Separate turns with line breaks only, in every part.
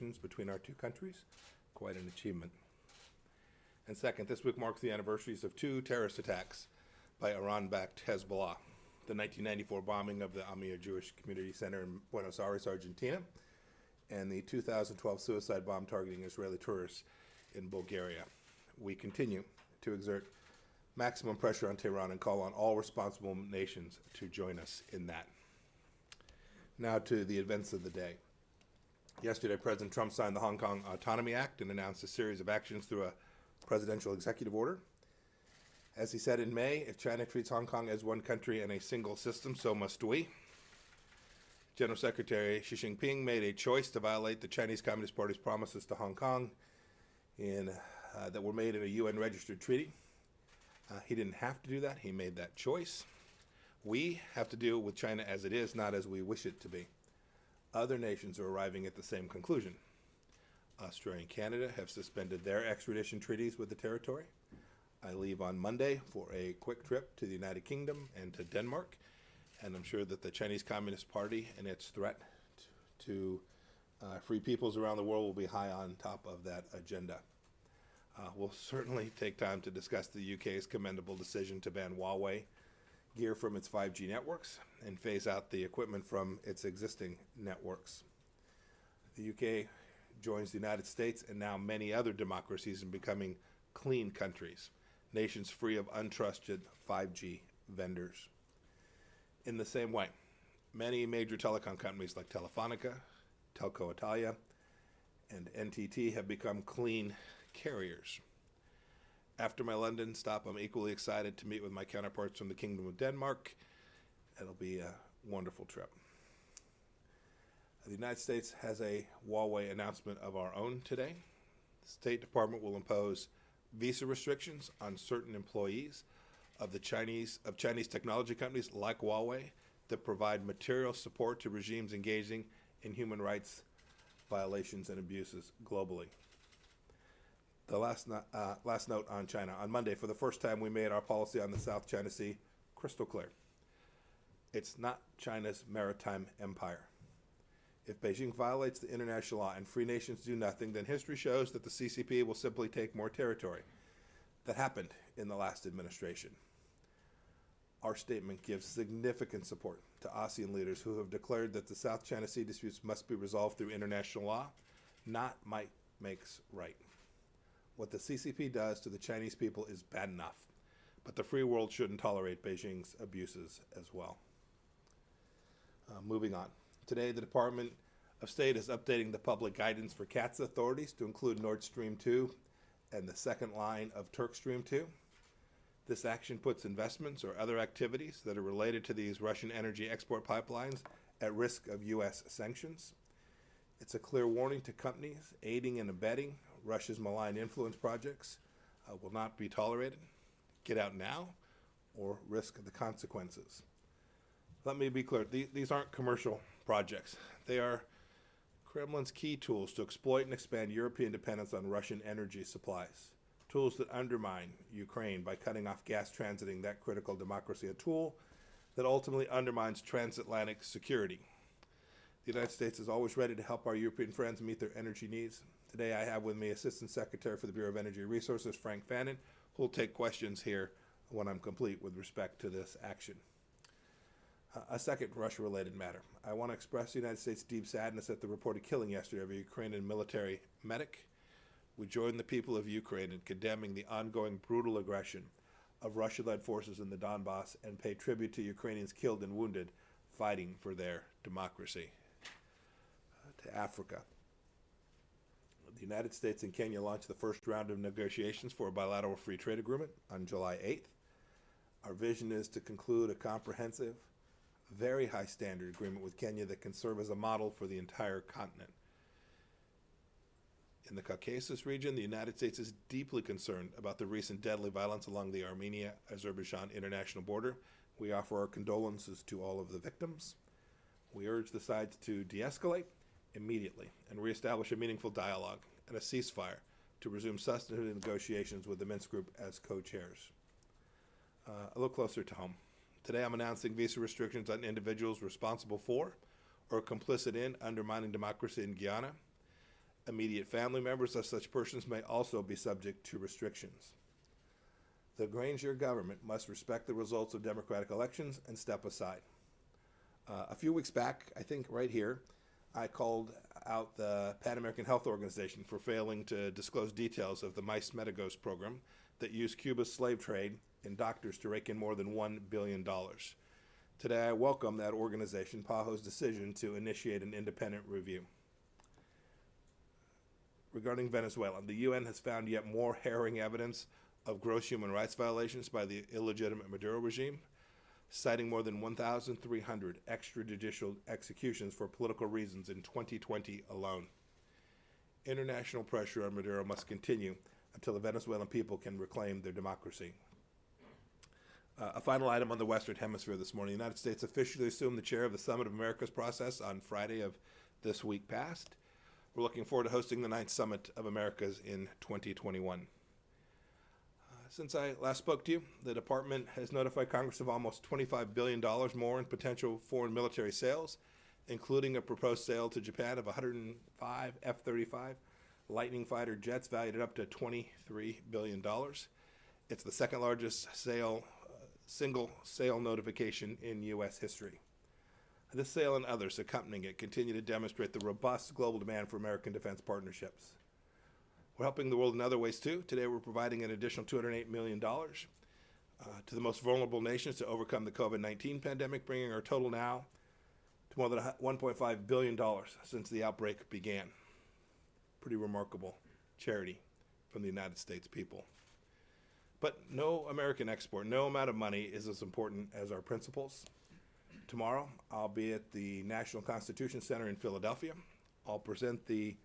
between our two countries, quite an achievement. And second, this week marks the anniversaries of two terrorist attacks by Iran-backed Hezbollah, the 1994 bombing of the Amia Jewish Community Center in Buenos Aires, Argentina, and the 2012 suicide bomb targeting Israeli tourists in Bulgaria. We continue to exert maximum pressure on Tehran and call on all responsible nations to join us in that. Now to the events of the day. Yesterday, President Trump signed the Hong Kong Autonomy Act and announced a series of actions through a presidential executive order. As he said in May, if China treats Hong Kong as one country and a single system, so must we. General Secretary Xi Jinping made a choice to violate the Chinese Communist Party's promises to Hong Kong that were made in a UN-registered treaty. He didn't have to do that. He made that choice. We have to deal with China as it is, not as we wish it to be. Other nations are arriving at the same conclusion. Australia and Canada have suspended their extradition treaties with the territory. I leave on Monday for a quick trip to the United Kingdom and to Denmark, and I'm sure that the Chinese Communist Party and its threat to free peoples around the world will be high on top of that agenda. We'll certainly take time to discuss the UK's commendable decision to ban Huawei gear from its 5G networks and phase out the equipment from its existing networks. The UK joins the United States and now many other democracies in becoming clean countries, nations free of untrusted 5G vendors. In the same way, many major telecom companies like Telefonica, Telco Italia, and NTT have become clean carriers. After my London stop, I'm equally excited to meet with my counterparts from the Kingdom of Denmark. It'll be a wonderful trip. The United States has a Huawei announcement of our own today. The State Department will impose visa restrictions on certain employees of Chinese technology companies like Huawei that provide material support to regimes engaging in human rights violations and abuses globally. The last note on China. On Monday, for the first time, we made our policy on the South China Sea crystal clear. It's not China's maritime empire. If Beijing violates the international law and free nations do nothing, then history shows that the CCP will simply take more territory. That happened in the last administration. Our statement gives significant support to ASEAN leaders who have declared that the South China Sea disputes must be resolved through international law, not might makes right. What the CCP does to the Chinese people is bad enough, but the free world shouldn't tolerate Beijing's abuses as well. Moving on. Today, the Department of State is updating the public guidance for CAATSA authorities to include Nord Stream 2 and the second line of Turk Stream 2. This action puts investments or other activities that are related to these Russian energy export pipelines at risk of U.S. sanctions. It's a clear warning to companies aiding and abetting Russia's malign influence projects will not be tolerated. Get out now or risk the consequences. Let me be clear, these aren't commercial projects. They are Kremlin's key tools to exploit and expand European dependence on Russian energy supplies. Tools that undermine Ukraine by cutting off gas transiting that critical democracy, a tool that ultimately undermines transatlantic security. The United States is always ready to help our European friends meet their energy needs. Today I have with me Assistant Secretary for the Bureau of Energy Resources, Frank Fannin, who will take questions here when I'm complete with respect to this action. A second Russia-related matter. I want to express the United States' deep sadness at the reported killing yesterday of a Ukrainian military medic. We join the people of Ukraine in condemning the ongoing brutal aggression of Russia-led forces in the Donbass and pay tribute to Ukrainians killed and wounded fighting for their democracy. To Africa. The United States and Kenya launched the first round of negotiations for a bilateral free trade agreement on July 8th. Our vision is to conclude a comprehensive, very high standard agreement with Kenya that can serve as a model for the entire continent. In the Caucasus region, the United States is deeply concerned about the recent deadly violence along the Armenia-Azerbaijan international border. We offer our condolences to all of the victims. We urge the sides to de-escalate immediately and reestablish a meaningful dialogue and a ceasefire to resume substantive negotiations with the Minsk Group as co-chairs. A little closer to home. Today I'm announcing visa restrictions on individuals responsible for or complicit in undermining democracy in Guyana, Immediate family members of such persons may also be subject to restrictions. The Granger government must respect the results of democratic elections and step aside. A few weeks back, I think right here, I called out the Pan American Health Organization for failing to disclose details of the mice Metagos program that used Cuba's slave trade and doctors to rake in more than $1 billion. Today, I welcome that organization, PAHO's decision to initiate an independent review. Regarding Venezuela, the UN has found yet more harrowing evidence of gross human rights violations by the illegitimate Maduro regime, citing more than 1,300 extrajudicial executions for political reasons in 2020 alone. International pressure on Maduro must continue until the Venezuelan people can reclaim their democracy. A final item on the Western Hemisphere this morning. The United States officially assumed the chair of the Summit of Americas process on Friday of this week past. We're looking forward to hosting the 9th Summit of Americas in 2021. Since I last spoke to you, the department has notified Congress of almost $25 billion more in potential foreign military sales, including a proposed sale to Japan of 105 F-35 Lightning fighter jets valued at up to $23 billion. It's the second largest single sale notification in U.S. history. This sale and others accompanying it continue to demonstrate the robust global demand for American defense partnerships. We're helping the world in other ways too. Today we're providing an additional $208 million to the most vulnerable nations to overcome the COVID-19 pandemic, bringing our total now to more than $1.5 billion since the outbreak began. Pretty remarkable charity from the United States people. But no American export, no amount of money is as important as our principles. Tomorrow, I'll be at the National Constitution Center in Philadelphia. I'll present the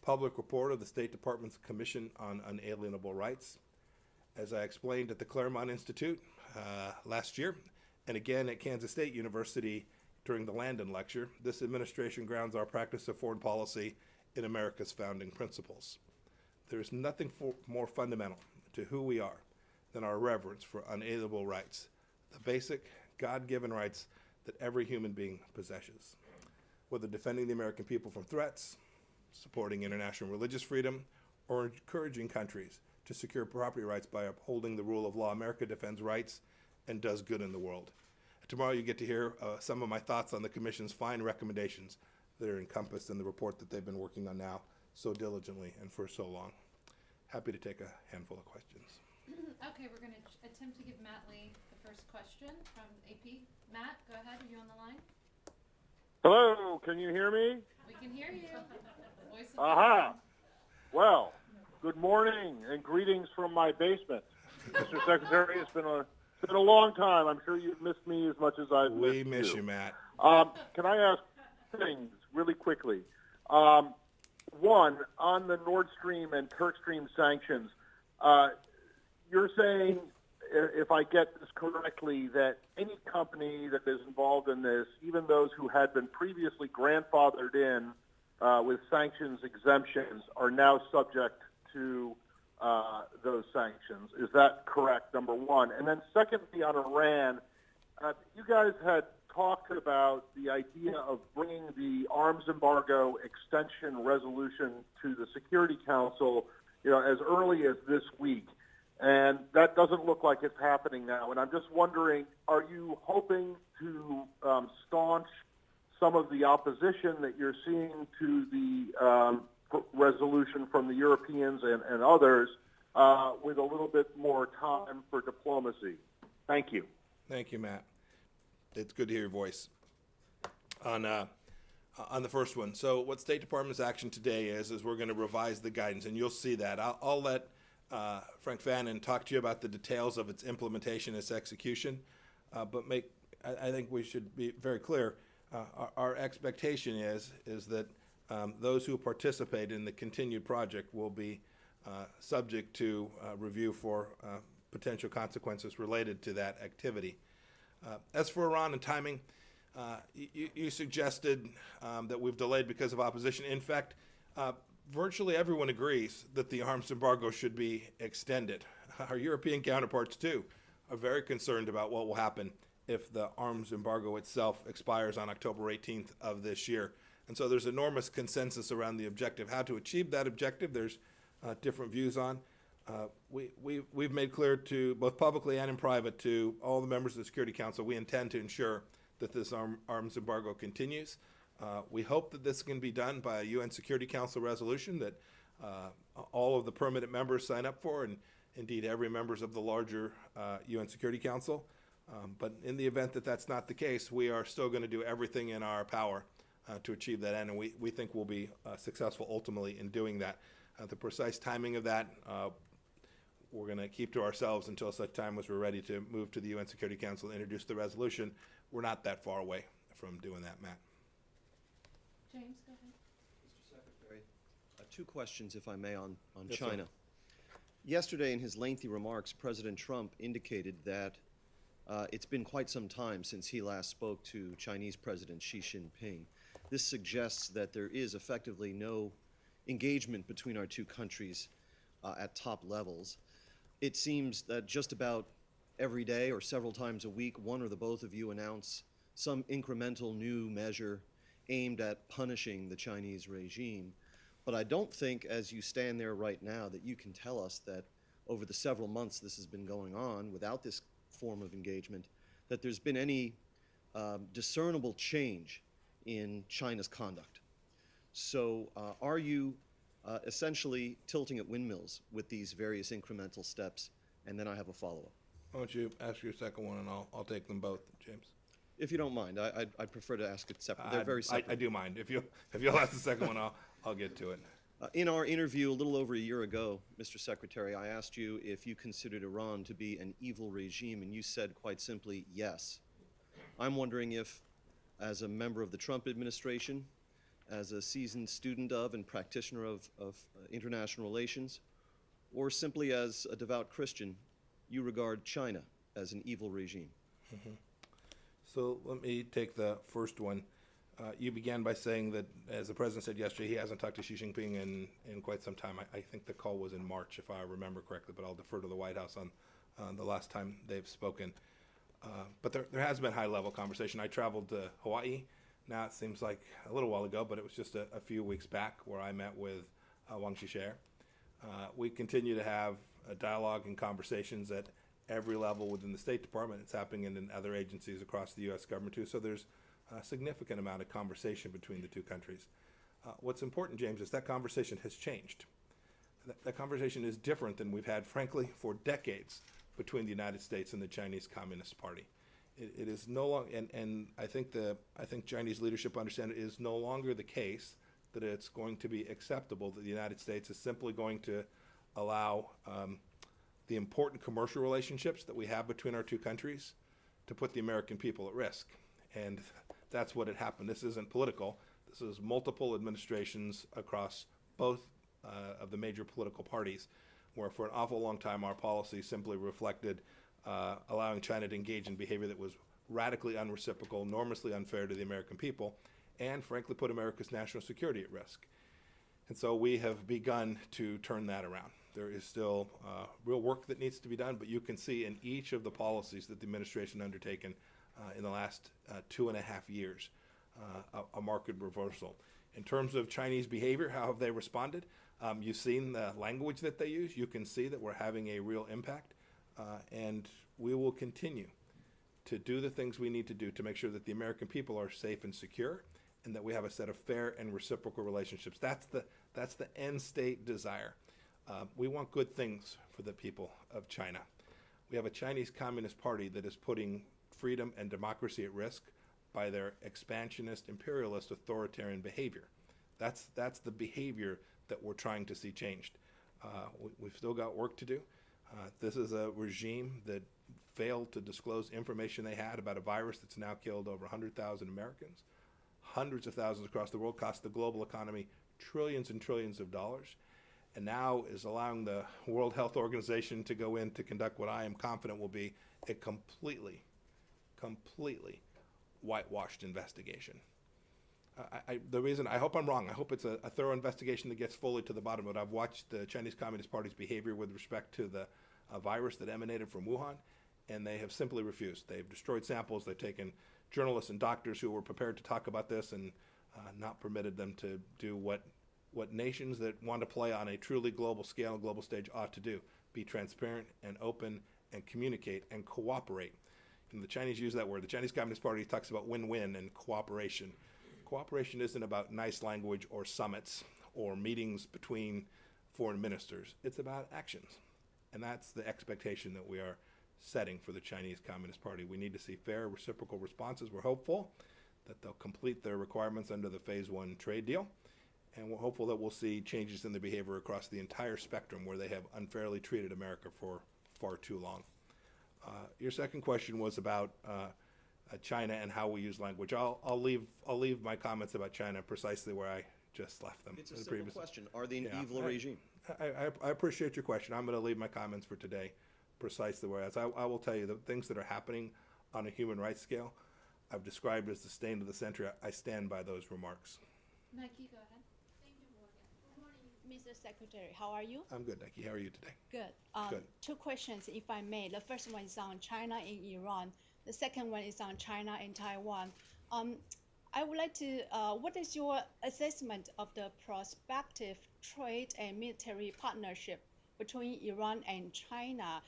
public report of the State Department's Commission on Unalienable Rights. As I explained at the Claremont Institute last year, and again at Kansas State University during the Landon Lecture, this administration grounds our practice of foreign policy in America's founding principles. There is nothing more fundamental to who we are than our reverence for unalienable rights, the basic God-given rights that every human being possesses. Whether defending the American people from threats, supporting international religious freedom, or encouraging countries to secure property rights by upholding the rule of law, America defends rights and does good in the world. Tomorrow you get to hear some of my thoughts on the Commission's fine recommendations that are encompassed in the report that they've been working on now so diligently and for so long. Happy to take a handful of questions.
Okay, we're going to attempt to give Matt Lee the first question from AP. Matt, go ahead. Are you on the line?
Hello, can you hear me?
We can hear you. Voice of
Aha. Well, good morning and greetings from my basement. Mr. Secretary, it's been a long time. I'm sure you've missed me as much as I've missed you.
We miss you, Matt.
Can I ask things really quickly? One, on the Nord Stream and Turk Stream sanctions, you're saying, if I get this correctly, that any company that is involved in this, even those who had been previously grandfathered in with sanctions exemptions, are now subject to those sanctions. Is that correct, number one? And then secondly, on Iran, you guys had talked about the idea of bringing the arms embargo extension resolution to the Security Council, as early as this week. And that doesn't look like it's happening now. And I'm just wondering, are you hoping to staunch some of the opposition that you're seeing to the resolution from the Europeans and others with a little bit more time for diplomacy? Thank you.
Thank you, Matt. It's good to hear your voice. On the first one, so what State Department's action today is we're going to revise the guidance, and you'll see that. I'll let Frank Fannin talk to you about the details of its implementation, its execution, but I think we should be very clear. Our expectation is that those who participate in the continued project will be subject to review for potential consequences related to that activity. As for Iran and timing, you suggested that we've delayed because of opposition. In fact, virtually everyone agrees that the arms embargo should be extended. Our European counterparts, too, are very concerned about what will happen if the arms embargo itself expires on October 18th of this year. And so there's enormous consensus around the objective. How to achieve that objective, there's different views on. We've made clear to both publicly and in private to all the members of the Security Council, we intend to ensure that this arms embargo continues. We hope that this can be done by a UN Security Council resolution that all of the permanent members sign up for, and indeed every members of the larger UN Security Council. But in the event that that's not the case, we are still going to do everything in our power to achieve that end, and we think we'll be successful ultimately in doing that. The precise timing of that, we're going to keep to ourselves until such time as we're ready to move to the UN Security Council and introduce the resolution. We're not that far away from doing that, Matt.
James, go ahead.
Mr. Secretary, two questions, if I may, on
Yes,
China.
sir.
Yesterday, in his lengthy remarks, President Trump indicated that it's been quite some time since he last spoke to Chinese President Xi Jinping. This suggests that there is effectively no engagement between our two countries at top levels. It seems that just about every day or several times a week, one or the both of you announce some incremental new measure aimed at punishing the Chinese regime. But I don't think, as you stand there right now, that you can tell us that over the several months this has been going on without this form of engagement, that there's been any discernible change in China's conduct. So are you essentially tilting at windmills with these various incremental steps? And then I have a follow-up.
Why don't you ask your second one, and I'll take them both, James.
If you don't mind, I'd prefer to ask it separate. They're very separate.
I do mind. If you'll ask the second one, I'll get to it.
In our interview a little over a year ago, Mr. Secretary, I asked you if you considered Iran to be an evil regime, and you said quite simply, yes. I'm wondering if, as a member of the Trump administration, as a seasoned student of and practitioner of international relations, or simply as a devout Christian, you regard China as an evil regime.
Mm-hmm. So let me take the first one. You began by saying that, as the President said yesterday, he hasn't talked to Xi Jinping in quite some time. I think the call was in March, if I remember correctly, but I'll defer to the White House on the last time they've spoken. But there has been high-level conversation. I traveled to Hawaii. Now it seems like a little while ago, but it was just a few weeks back where I met with Wang Qishe. We continue to have a dialogue and conversations at every level within the State Department. It's happening in other agencies across the U.S. government too. So there's a significant amount of conversation between the two countries. What's important, James, is that conversation has changed. That conversation is different than we've had, frankly, for decades between the United States and the Chinese Communist Party. It is no longer, and I think Chinese leadership understand it is no longer the case that it's going to be acceptable that the United States is simply going to allow the important commercial relationships that we have between our two countries to put the American people at risk. And that's what had happened. This isn't political. This is multiple administrations across both of the major political parties, where for an awful long time our policy simply reflected allowing China to engage in behavior that was radically unreciprocal, enormously unfair to the American people, and frankly put America's national security at risk. And so we have begun to turn that around. There is still real work that needs to be done, but you can see in each of the policies that the administration undertaken in the last 2.5 years a marked reversal. In terms of Chinese behavior, how have they responded? You've seen the language that they use. You can see that we're having a real impact, and we will continue to do the things we need to do to make sure that the American people are safe and secure, and that we have a set of fair and reciprocal relationships. That's the end state desire. We want good things for the people of China. We have a Chinese Communist Party that is putting freedom and democracy at risk by their expansionist, imperialist, authoritarian behavior. That's the behavior that we're trying to see changed. We've still got work to do. This is a regime that failed to disclose information they had about a virus that's now killed over 100,000 Americans, hundreds of thousands across the world, cost the global economy trillions and trillions of dollars, and now is allowing the World Health Organization to go in to conduct what I am confident will be a completely whitewashed investigation. The reason, I hope I'm wrong, I hope it's a thorough investigation that gets fully to the bottom of it. I've watched the Chinese Communist Party's behavior with respect to the virus that emanated from Wuhan, and they have simply refused. They've destroyed samples, they've taken journalists and doctors who were prepared to talk about this and not permitted them to do what nations that want to play on a truly global scale, global stage ought to do: be transparent and open and communicate and cooperate. And the Chinese use that word. The Chinese Communist Party talks about win-win and cooperation. Cooperation isn't about nice language or summits or meetings between foreign ministers. It's about actions. And that's the expectation that we are setting for the Chinese Communist Party. We need to see fair, reciprocal responses. We're hopeful that they'll complete their requirements under the Phase 1 trade deal. And we're hopeful that we'll see changes in their behavior across the entire spectrum where they have unfairly treated America for far too long. Your second question was about China and how we use language. I'll leave my comments about China precisely where I just left them.
It's a simple question. Are they an evil regime?
I appreciate your question. I'm going to leave my comments for today precisely where I will tell you the things that are happening on a human rights scale I've described as the stain of the century. I stand by those remarks.
Nike, go ahead.
Thank you, Morgan. Good morning, Mr. Secretary. How are you?
I'm good, Nike. How are you today?
Good.
Good.
Two questions, if I may. The first one is on China and Iran. The second one is on China and Taiwan. I would like to, what is your assessment of the prospective trade and military partnership between Iran and China?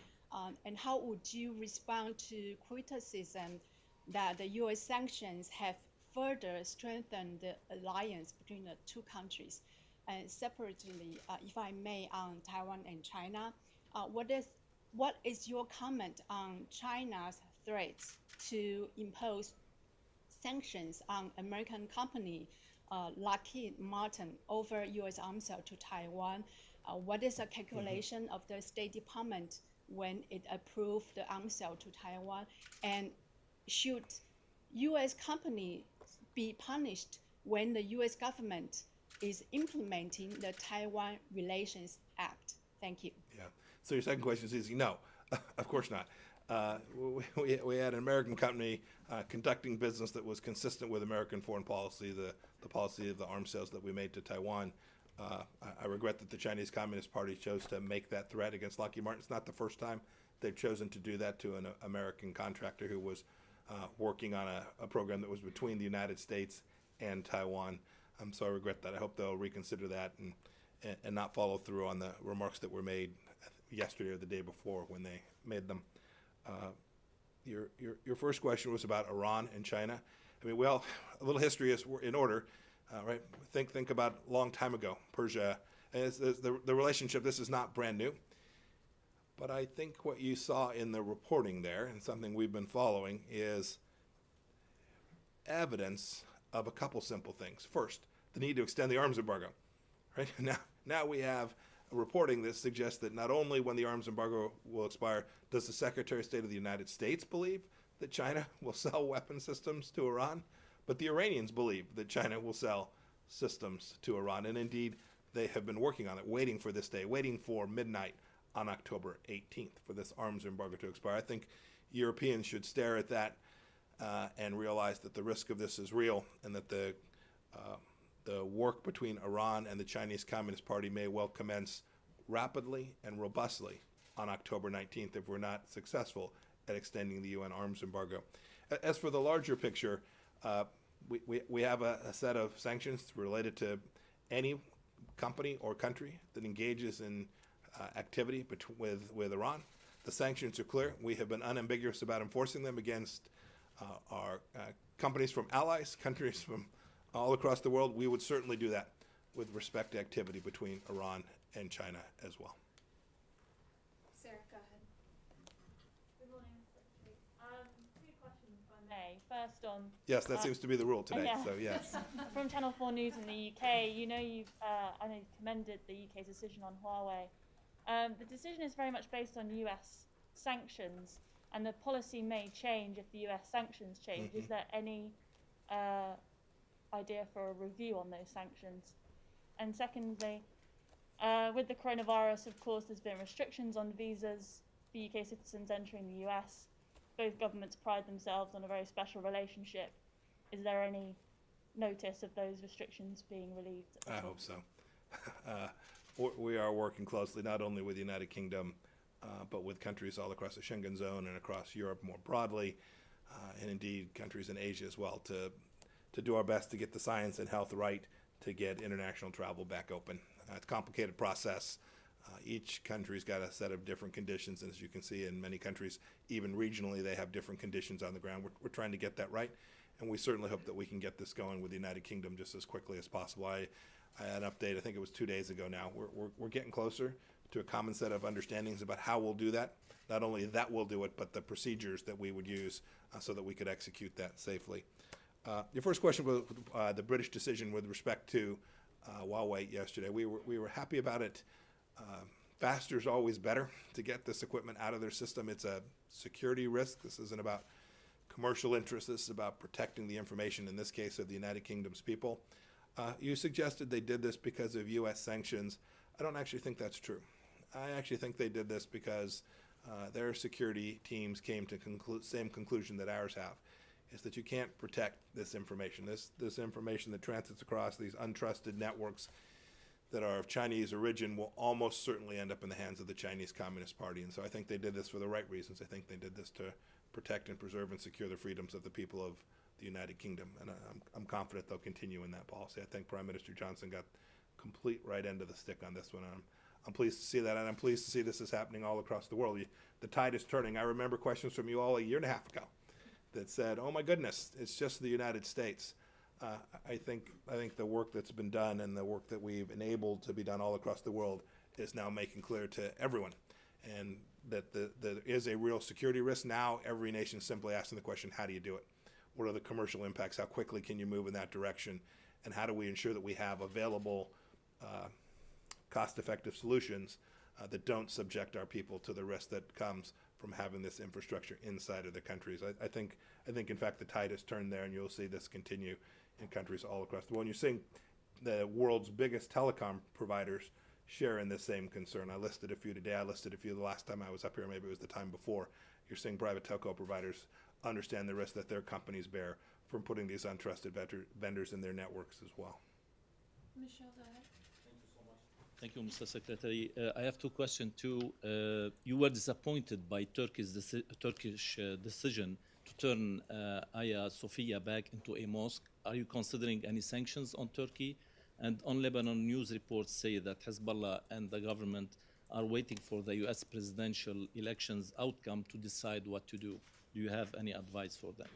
And how would you respond to criticism that the U.S. sanctions have further strengthened the alliance between the two countries? And separately, if I may, on Taiwan and China, what is your comment on China's threats to impose sanctions on American company Lockheed Martin over U.S. arms sale to Taiwan? What is the calculation of the State Department when it approved the arms sale to Taiwan? And should U.S. companies be punished when the U.S. government is implementing the Taiwan Relations Act? Thank you.
Yeah. So your second question is easy. No, of course not. We had an American company conducting business that was consistent with American foreign policy, the policy of the arms sales that we made to Taiwan. I regret that the Chinese Communist Party chose to make that threat against Lockheed Martin. It's not the first time they've chosen to do that to an American contractor who was working on a program that was between the United States and Taiwan. So I regret that. I hope they'll reconsider that and not follow through on the remarks that were made yesterday or the day before when they made them. Your first question was about Iran and China. I mean, well, a little history is in order, right? Think about a long time ago, Persia. And the relationship, this is not brand new. But I think what you saw in the reporting there, and something we've been following, is evidence of a couple simple things. First, the need to extend the arms embargo. Right? Now we have reporting that suggests that not only when the arms embargo will expire does the Secretary of State of the United States believe that China will sell weapon systems to Iran, but the Iranians believe that China will sell systems to Iran. And indeed, they have been working on it, waiting for this day, waiting for midnight on October 18th for this arms embargo to expire. I think Europeans should stare at that and realize that the risk of this is real, and that the work between Iran and the Chinese Communist Party may well commence rapidly and robustly on October 19th if we're not successful at extending the UN arms embargo. As for the larger picture, we have a set of sanctions related to any company or country that engages in activity with Iran. The sanctions are clear. We have been unambiguous about enforcing them against our companies from allies, countries from all across the world. We would certainly do that with respect to activity between Iran and China as well.
Sarah, go ahead.
Good morning, Secretary. Two questions, if I may. First on...
Yes, that seems to be the rule today,
yeah.
so yes.
From Channel 4 News in the UK, I know you've commended the UK's decision on Huawei. The decision is very much based on US sanctions, and the policy may change if the US sanctions change. Is there any idea for a review on those sanctions? And secondly, with the coronavirus, of course, there's been restrictions on visas for UK citizens entering the US. Both governments pride themselves on a very special relationship. Is there any notice of those restrictions being relieved?
I hope so. We are working closely not only with the United Kingdom, but with countries all across the Schengen zone and across Europe more broadly, and indeed countries in Asia as well, to to do our best to get the science and health right to get international travel back open. It's a complicated process. Each country's got a set of different conditions, and as you can see in many countries, even regionally, they have different conditions on the ground. We're trying to get that right, and we certainly hope that we can get this going with the United Kingdom just as quickly as possible. I had an update, I think it was 2 days ago now. We're getting closer to a common set of understandings about how we'll do that. Not only that we'll do it, but the procedures that we would use so that we could execute that safely. Your first question was the British decision with respect to Huawei yesterday. We were happy about it. Faster is always better to get this equipment out of their system. It's a security risk. This isn't about commercial interests. This is about protecting the information, in this case, of the United Kingdom's people. You suggested they did this because of U.S. sanctions. I don't actually think that's true. I actually think they did this because their security teams came to same conclusion that ours have, is that you can't protect this information. This information that transits across these untrusted networks that are of Chinese origin will almost certainly end up in the hands of the Chinese Communist Party. And so I think they did this for the right reasons. I think they did this to protect and preserve and secure the freedoms of the people of the United Kingdom. And I'm confident they'll continue in that policy. I think Prime Minister Johnson got complete right end of the stick on this one. I'm pleased to see that, and I'm pleased to see this is happening all across the world. The tide is turning. I remember questions from you all a year and a half ago that said, oh my goodness, it's just the United States. I think the work that's been done and the work that we've enabled to be done all across the world is now making clear to everyone, and that there is a real security risk. Now every nation is simply asking the question, how do you do it? What are the commercial impacts? How quickly can you move in that direction? And how do we ensure that we have available cost-effective solutions that don't subject our people to the risk that comes from having this infrastructure inside of the countries? I think in fact the tide has turned there, and you'll see this continue in countries all across the world. And you're seeing the world's biggest telecom providers share in this same concern. I listed a few today. I listed a few the last time I was up here. Maybe it was the time before. You're seeing private telco providers understand the risk that their companies bear from putting these untrusted vendors in their networks as well.
Michelle, go ahead.
Thank you, Mr. Secretary. I have two questions too. You were disappointed by Turkish decision to turn Hagia Sophia back into a mosque. Are you considering any sanctions on Turkey? And on Lebanon, news reports say that Hezbollah and the government are waiting for the U.S. presidential elections outcome to decide what to do. Do you have any advice for them?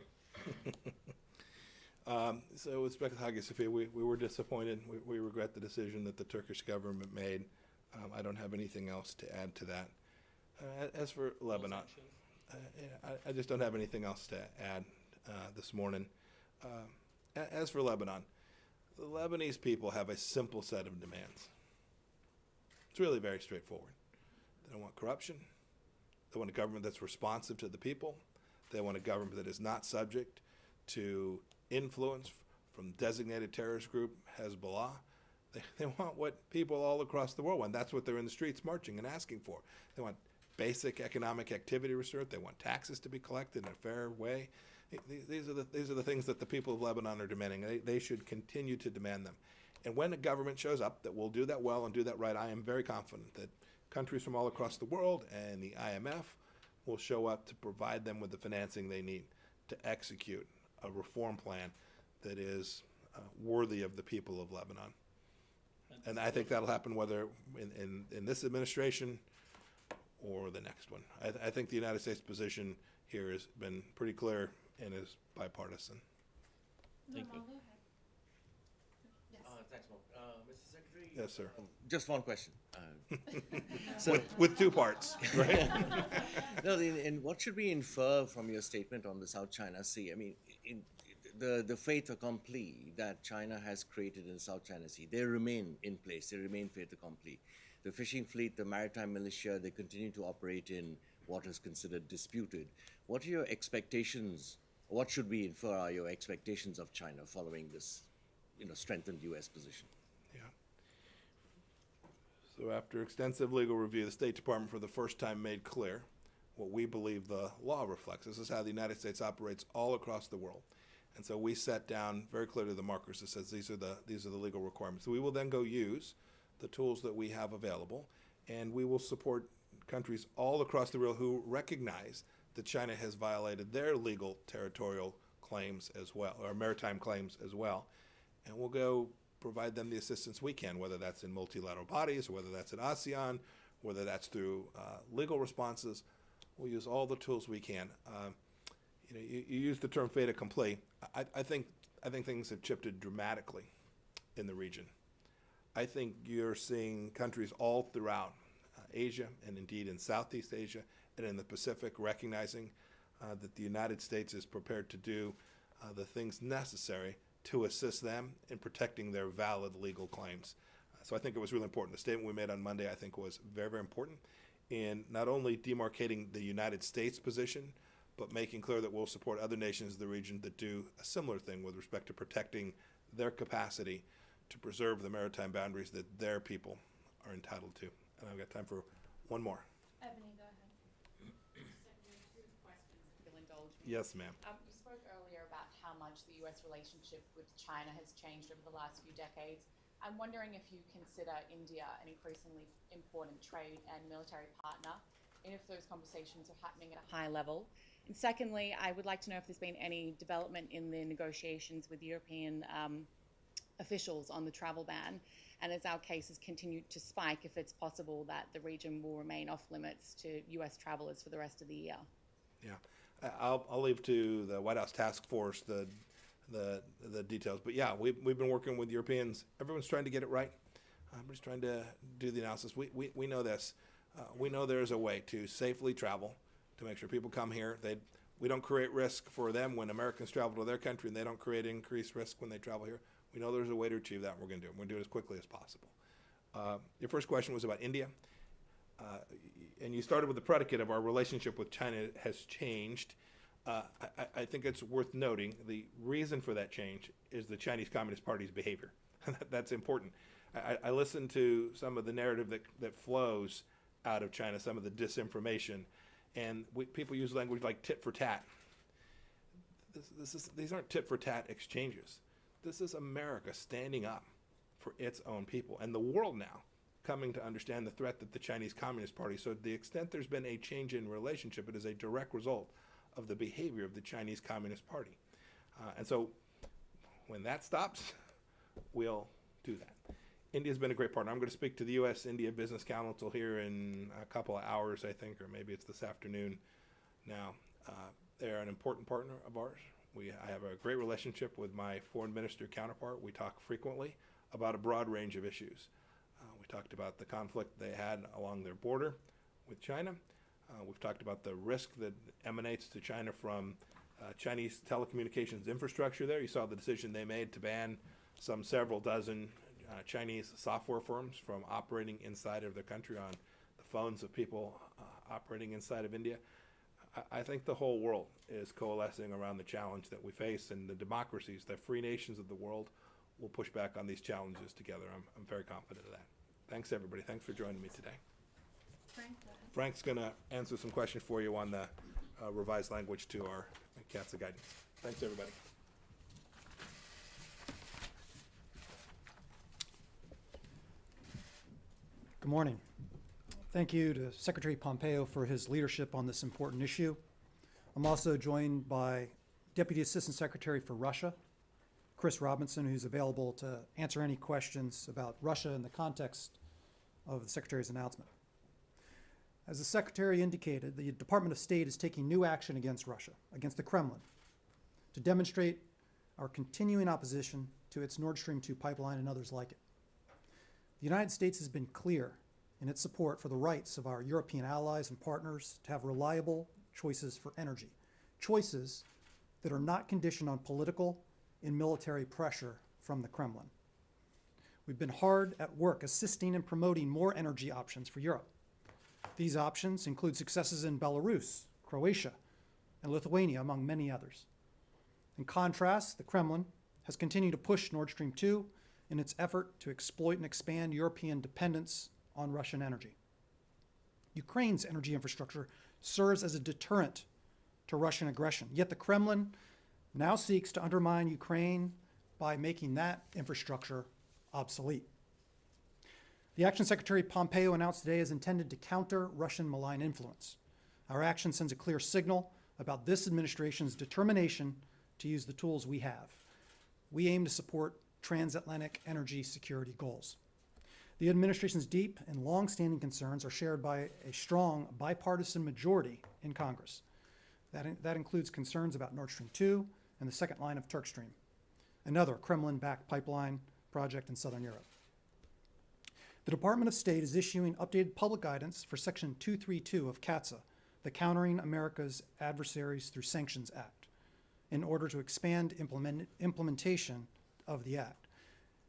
So with respect to Hagia Sophia, we were disappointed. We regret the decision that the Turkish government made. I don't have anything else to add to that. As for Lebanon, I just don't have anything else to add this morning. As for Lebanon, the Lebanese people have a simple set of demands. It's really very straightforward. They don't want corruption. They want a government that's responsive to the people. They want a government that is not subject to influence from designated terrorist group Hezbollah. They want what people all across the world want. That's what they're in the streets marching and asking for. They want basic economic activity restored. They want taxes to be collected in a fair way. These are the things that the people of Lebanon are demanding. They should continue to demand them. And when a government shows up that will do that well and do that right, I am very confident that countries from all across the world and the IMF will show up to provide them with the financing they need to execute a reform plan that is worthy of the people of Lebanon. And I think that'll happen whether in this administration or the next one. I think the United States position here has been pretty clear and is bipartisan.
Thank you.
Go ahead. Yes.
Thanks, Mark. Mr. Secretary?
Yes, sir.
Just one question.
With two parts, right?
No, and what should we infer from your statement on the South China Sea? I mean, the fait accompli that China has created in the South China Sea, they remain in place. They remain fait accompli. The fishing fleet, the maritime militia, they continue to operate in what is considered disputed. What are your expectations? What should we infer are your expectations of China following this, strengthened U.S. position?
Yeah. So after extensive legal review, the State Department for the first time made clear what we believe the law reflects. This is how the United States operates all across the world. And so we set down very clearly the markers that says these are the legal requirements. So we will then go use the tools that we have available, and we will support countries all across the world who recognize that China has violated their legal territorial claims as well, or maritime claims as well. And we'll go provide them the assistance we can, whether that's in multilateral bodies, or whether that's in ASEAN, whether that's through legal responses. We'll use all the tools we can. You use the term fait accompli. I think things have shifted dramatically in the region. I think you're seeing countries all throughout Asia, and indeed in Southeast Asia and in the Pacific, recognizing that the United States is prepared to do the things necessary to assist them in protecting their valid legal claims. So I think it was really important. The statement we made on Monday, I think, was very, very important in not only demarcating the United States position, but making clear that we'll support other nations of the region that do a similar thing with respect to protecting their capacity to preserve the maritime boundaries that their people are entitled to. And I've got time for one more.
Ebony, go ahead.
Secretary, two questions, if you'll indulge me.
Yes, ma'am.
You spoke earlier about how much the U.S. relationship with China has changed over the last few decades. I'm wondering if you consider India an increasingly important trade and military partner, and if those conversations are happening at a high level. And secondly, I would like to know if there's been any development in the negotiations with European officials on the travel ban, and as our cases continue to spike, if it's possible that the region will remain off limits to U.S. travelers for the rest of the year.
Yeah, I'll leave to the White House task force the details. But yeah, we've been working with Europeans. Everyone's trying to get it right. Everybody's trying to do the analysis. We know this. We know there's a way to safely travel, to make sure people come here. We don't create risk for them when Americans travel to their country, and they don't create increased risk when they travel here. We know there's a way to achieve that, and we're going to do it. We're going to do it as quickly as possible. Your first question was about India. And you started with the predicate of our relationship with China has changed. I think it's worth noting the reason for that change is the Chinese Communist Party's behavior. That's important. I listened to some of the narrative that flows out of China, some of the disinformation, and people use language like tit for tat. These aren't tit for tat exchanges. This is America standing up for its own people, and the world now coming to understand the threat that the Chinese Communist Party. So to the extent there's been a change in relationship, it is a direct result of the behavior of the Chinese Communist Party. And so when that stops, we'll do that. India's been a great partner. I'm going to speak to the U.S.-India Business Council here in a couple of hours, I think, or maybe it's this afternoon now. They're an important partner of ours. I have a great relationship with my foreign minister counterpart. We talk frequently about a broad range of issues. We talked about the conflict they had along their border with China. We've talked about the risk that emanates to China from Chinese telecommunications infrastructure there. You saw the decision they made to ban several dozen Chinese software firms from operating inside of their country on the phones of people operating inside of India. I think the whole world is coalescing around the challenge that we face, and the democracies, the free nations of the world, will push back on these challenges together. I'm very confident of that. Thanks, everybody. Thanks for joining me today.
Frank, go ahead.
Frank's going to answer some questions for you on the revised language to our CATSA guidance. Thanks, everybody.
Good morning. Thank you to Secretary Pompeo for his leadership on this important issue. I'm also joined by Deputy Assistant Secretary for Russia, Chris Robinson, who's available to answer any questions about Russia in the context of the Secretary's announcement. As the Secretary indicated, the Department of State is taking new action against Russia, against the Kremlin, to demonstrate our continuing opposition to its Nord Stream 2 pipeline and others like it. The United States has been clear in its support for the rights of our European allies and partners to have reliable choices for energy, choices that are not conditioned on political and military pressure from the Kremlin. We've been hard at work assisting and promoting more energy options for Europe. These options include successes in Belarus, Croatia, and Lithuania, among many others. In contrast, the Kremlin has continued to push Nord Stream 2 in its effort to exploit and expand European dependence on Russian energy. Ukraine's energy infrastructure serves as a deterrent to Russian aggression, yet the Kremlin now seeks to undermine Ukraine by making that infrastructure obsolete. The action Secretary Pompeo announced today is intended to counter Russian malign influence. Our action sends a clear signal about this administration's determination to use the tools we have. We aim to support transatlantic energy security goals. The administration's deep and long-standing concerns are shared by a strong bipartisan majority in Congress. That includes concerns about Nord Stream 2 and the second line of Turk Stream, another Kremlin-backed pipeline project in southern Europe. The Department of State is issuing updated public guidance for Section 232 of CAATSA, the Countering America's Adversaries Through Sanctions Act, in order to expand implementation of the act.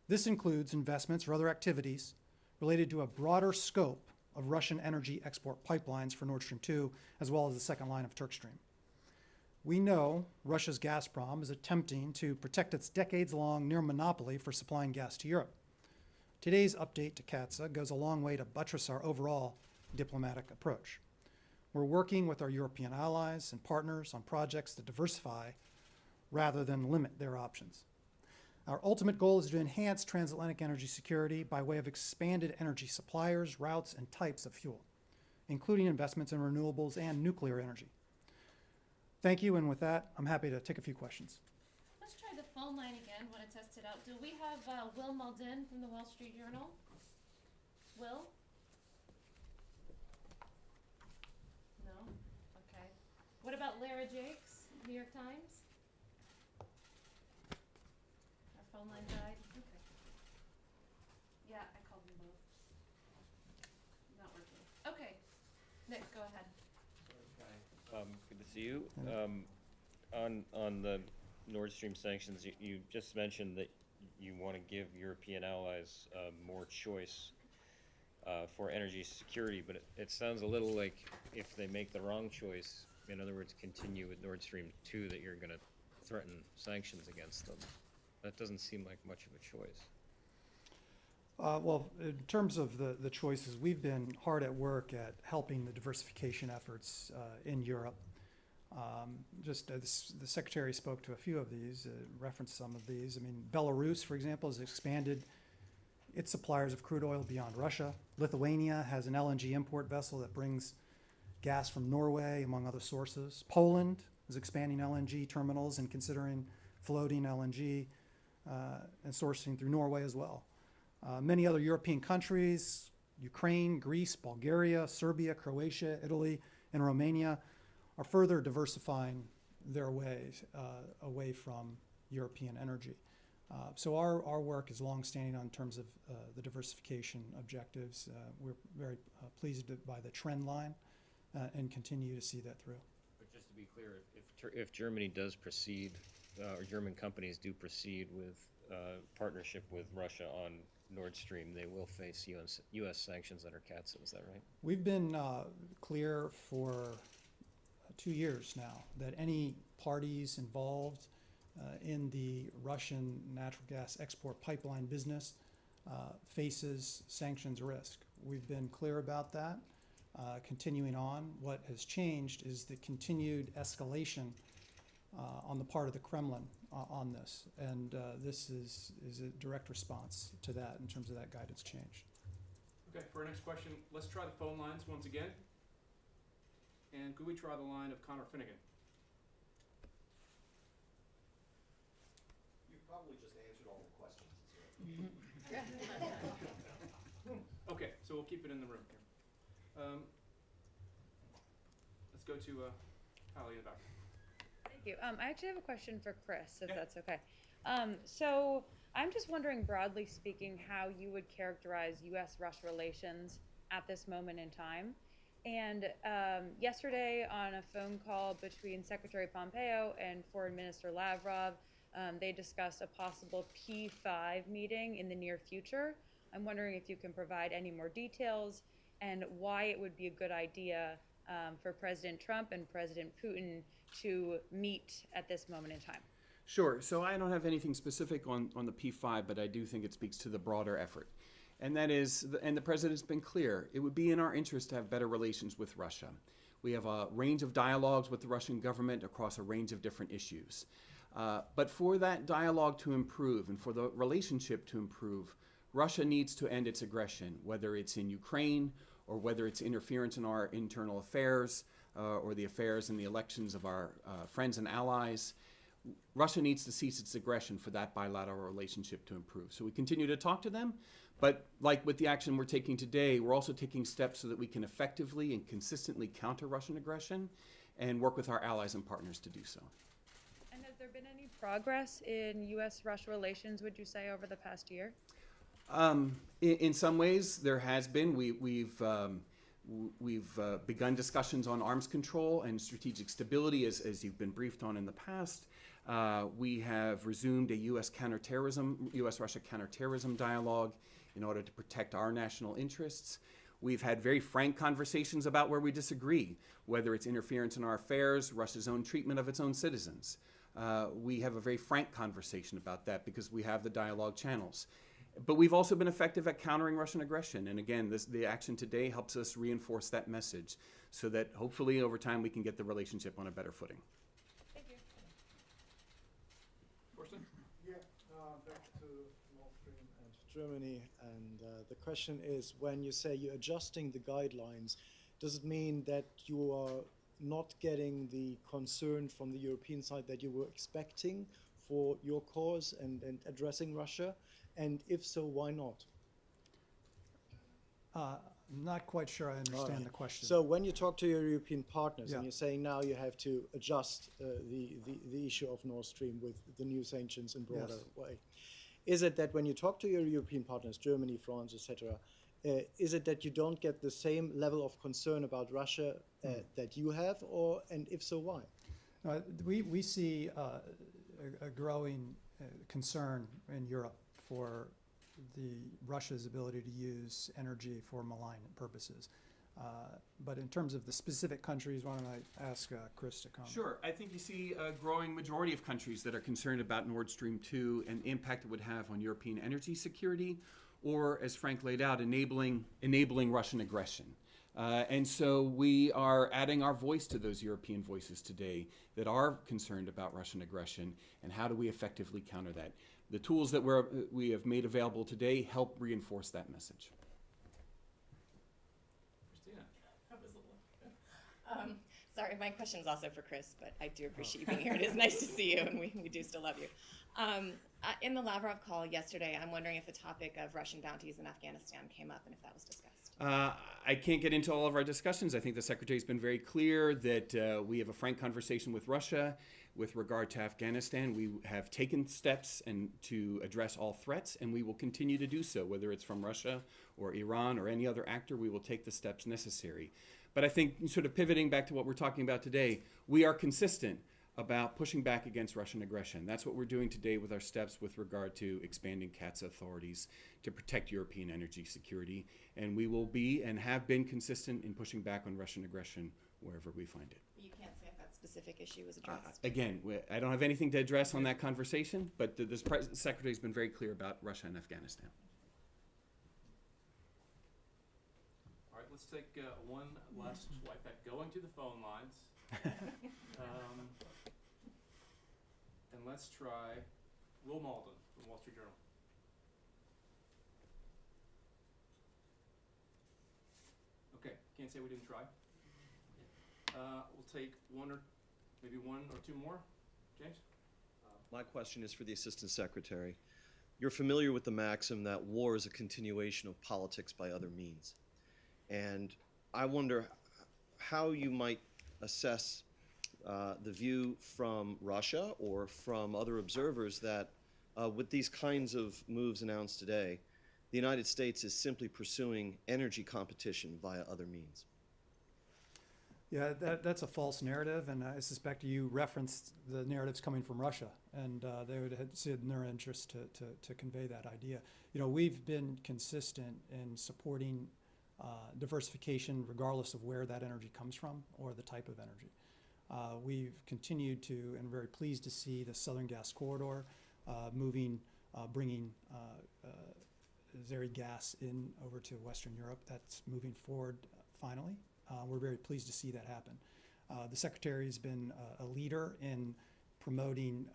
This includes investments or other activities related to a broader scope of Russian energy export pipelines for Nord Stream 2, as well as the second line of Turk Stream. We know Russia's Gazprom is attempting to protect its decades-long near monopoly for supplying gas to Europe. Today's update to CAATSA goes a long way to buttress our overall diplomatic approach. We're working with our European allies and partners on projects that diversify rather than limit their options. Our ultimate goal is to enhance transatlantic energy security by way of expanded energy suppliers, routes, and types of fuel, including investments in renewables and nuclear energy. Thank you, and with that, I'm happy to take a few questions.
Let's try the phone line again, want to test it out. Do we have Will Malden from the Wall Street Journal? Will? No? Okay. What about Lara Jakes, New York Times? Our phone line died? Okay. Yeah, I called them both. Not working. Okay. Nick, go ahead.
Good to see you. On the Nord Stream sanctions, you just mentioned that you want to give European allies more choice for energy security, but it sounds a little like if they make the wrong choice, in other words, continue with Nord Stream 2, that you're going to threaten sanctions against them. That doesn't seem like much of a choice.
Well, in terms of the choices, we've been hard at work at helping the diversification efforts in Europe. The Secretary spoke to a few of these, referenced some of these. I mean, Belarus, for example, has expanded its suppliers of crude oil beyond Russia. Lithuania has an LNG import vessel that brings gas from Norway, among other sources. Poland is expanding LNG terminals and considering floating LNG and sourcing through Norway as well. Many other European countries, Ukraine, Greece, Bulgaria, Serbia, Croatia, Italy, and Romania, are further diversifying their ways away from European energy. So our work is longstanding in terms of the diversification objectives. We're very pleased by the trend line and continue to see that through.
But just to be clear, if Germany does proceed, or German companies do proceed with partnership with Russia on Nord Stream, they will face U.S. sanctions under CAATSA, is that right?
We've been clear for 2 years now that any parties involved in the Russian natural gas export pipeline business faces sanctions risk. We've been clear about that. Continuing on, what has changed is the continued escalation on the part of the Kremlin on this, and this is a direct response to that in terms of that guidance change.
Okay, for our next question, let's try the phone lines once again. And could we try the line of Connor Finnegan?
You probably just answered all the questions.
Okay, so we'll keep it in the room here. Let's go to Hallie in the back.
Thank you. I actually have a question for Chris, if that's okay. So I'm just wondering, broadly speaking, how you would characterize U.S.-Russia relations at this moment in time. And yesterday, on a phone call between Secretary Pompeo and Foreign Minister Lavrov, they discussed a possible P5 meeting in the near future. I'm wondering if you can provide any more details and why it would be a good idea for President Trump and President Putin to meet at this moment in time.
Sure. So I don't have anything specific on the P5, but I do think it speaks to the broader effort. And that is, and the president's been clear, it would be in our interest to have better relations with Russia. We have a range of dialogues with the Russian government across a range of different issues. But for that dialogue to improve and for the relationship to improve, Russia needs to end its aggression, whether it's in Ukraine or whether it's interference in our internal affairs or the affairs and the elections of our friends and allies. Russia needs to cease its aggression for that bilateral relationship to improve. So we continue to talk to them, but like with the action we're taking today, we're also taking steps so that we can effectively and consistently counter Russian aggression and work with our allies and partners to do so.
And has there been any progress in U.S.-Russia relations, would you say, over the past year?
In some ways, there has been. We've begun discussions on arms control and strategic stability, as you've been briefed on in the past. We have resumed a U.S.-Russia counterterrorism dialogue in order to protect our national interests. We've had very frank conversations about where we disagree, whether it's interference in our affairs, Russia's own treatment of its own citizens. We have a very frank conversation about that because we have the dialogue channels. But we've also been effective at countering Russian aggression. And again, the action today helps us reinforce that message so that hopefully over time we can get the relationship on a better footing.
Thank you.
Yeah, back to Nord Stream and Germany. And the question is, when you say you're adjusting the guidelines, does it mean that you are not getting the concern from the European side that you were expecting for your cause and addressing Russia? And if so, why not?
I'm not quite sure I understand the question.
So when you talk to your European partners,
Yeah.
and you're saying now you have to adjust the issue of Nord Stream with the new sanctions in broader
Yes.
way, is it that when you talk to your European partners, Germany, France, etc., is it that you don't get the same level of concern about Russia that you have, and if so, why?
We see a growing concern in Europe for Russia's ability to use energy for malign purposes. But in terms of the specific countries, why don't I ask Chris to comment?
Sure. I think you see a growing majority of countries that are concerned about Nord Stream 2 and the impact it would have on European energy security, or, as Frank laid out, enabling Russian aggression. And so we are adding our voice to those European voices today that are concerned about Russian aggression, and how do we effectively counter that. The tools that we have made available today help reinforce that message.
Sorry, my question is also for Chris, but I do appreciate you being here. It is nice to see you, and we do still love you. In the Lavrov call yesterday, I'm wondering if the topic of Russian bounties in Afghanistan came up and if that was discussed.
I can't get into all of our discussions. I think the Secretary's been very clear that we have a frank conversation with Russia with regard to Afghanistan. We have taken steps to address all threats, and we will continue to do so, whether it's from Russia or Iran or any other actor. We will take the steps necessary. But I think, sort of pivoting back to what we're talking about today, we are consistent about pushing back against Russian aggression. That's what we're doing today with our steps with regard to expanding CAATSA authorities to protect European energy security. And we will be and have been consistent in pushing back on Russian aggression wherever we find it.
You can't say if that specific issue was addressed.
Again, I don't have anything to address on that conversation, but the Secretary's been very clear about Russia and Afghanistan.
All right, let's take one last swipe at going to the phone lines. And let's try Will Malden from Wall Street Journal. Okay, can't say we didn't try. We'll take maybe one or two more. James?
My question is for the Assistant Secretary. You're familiar with the maxim that war is a continuation of politics by other means. And I wonder how you might assess the view from Russia or from other observers that with these kinds of moves announced today, the United States is simply pursuing energy competition via other means.
Yeah, that's a false narrative, and I suspect you referenced the narratives coming from Russia, and they would have said in their interest to convey that idea. You know, we've been consistent in supporting diversification regardless of where that energy comes from or the type of energy. We've continued to, and very pleased to see the Southern Gas Corridor bringing Azeri gas in over to Western Europe. That's moving forward finally. We're very pleased to see that happen. The Secretary has been a leader in promoting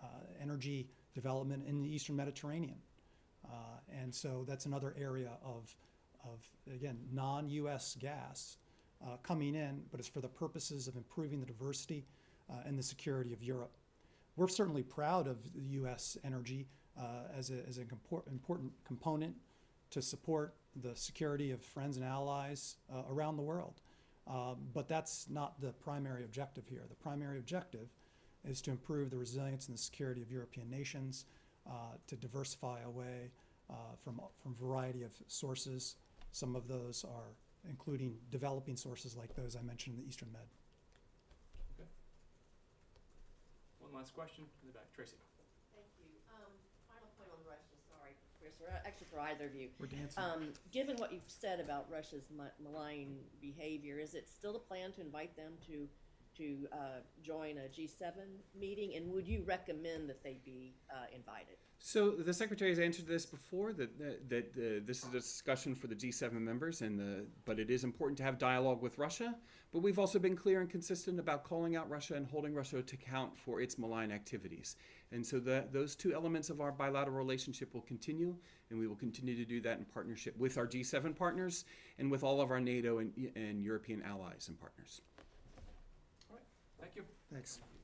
energy development in the Eastern Mediterranean. And so that's another area of again, non-U.S. gas coming in, but it's for the purposes of improving the diversity and the security of Europe. we're certainly proud of the U.S. energy as an important component to support the security of friends and allies around the world. But that's not the primary objective here. The primary objective is to improve the resilience and the security of European nations, to diversify away from a variety of sources. Some of those are including developing sources like those I mentioned in the Eastern Med.
Okay. One last question in the back. Tracy.
Thank you. Final point on Russia, sorry, Chris, or actually for either of you.
We're dancing.
Given what you've said about Russia's malign behavior, is it still a plan to invite them to join a G7 meeting, and would you recommend that they be invited?
So the Secretary has answered this before, that this is a discussion for the G7 members, but it is important to have dialogue with Russia. But we've also been clear and consistent about calling out Russia and holding Russia to account for its malign activities. And so those two elements of our bilateral relationship will continue, and we will continue to do that in partnership with our G7 partners and with all of our NATO and European allies and partners.
All right. Thank you.
Thanks.
Thank you.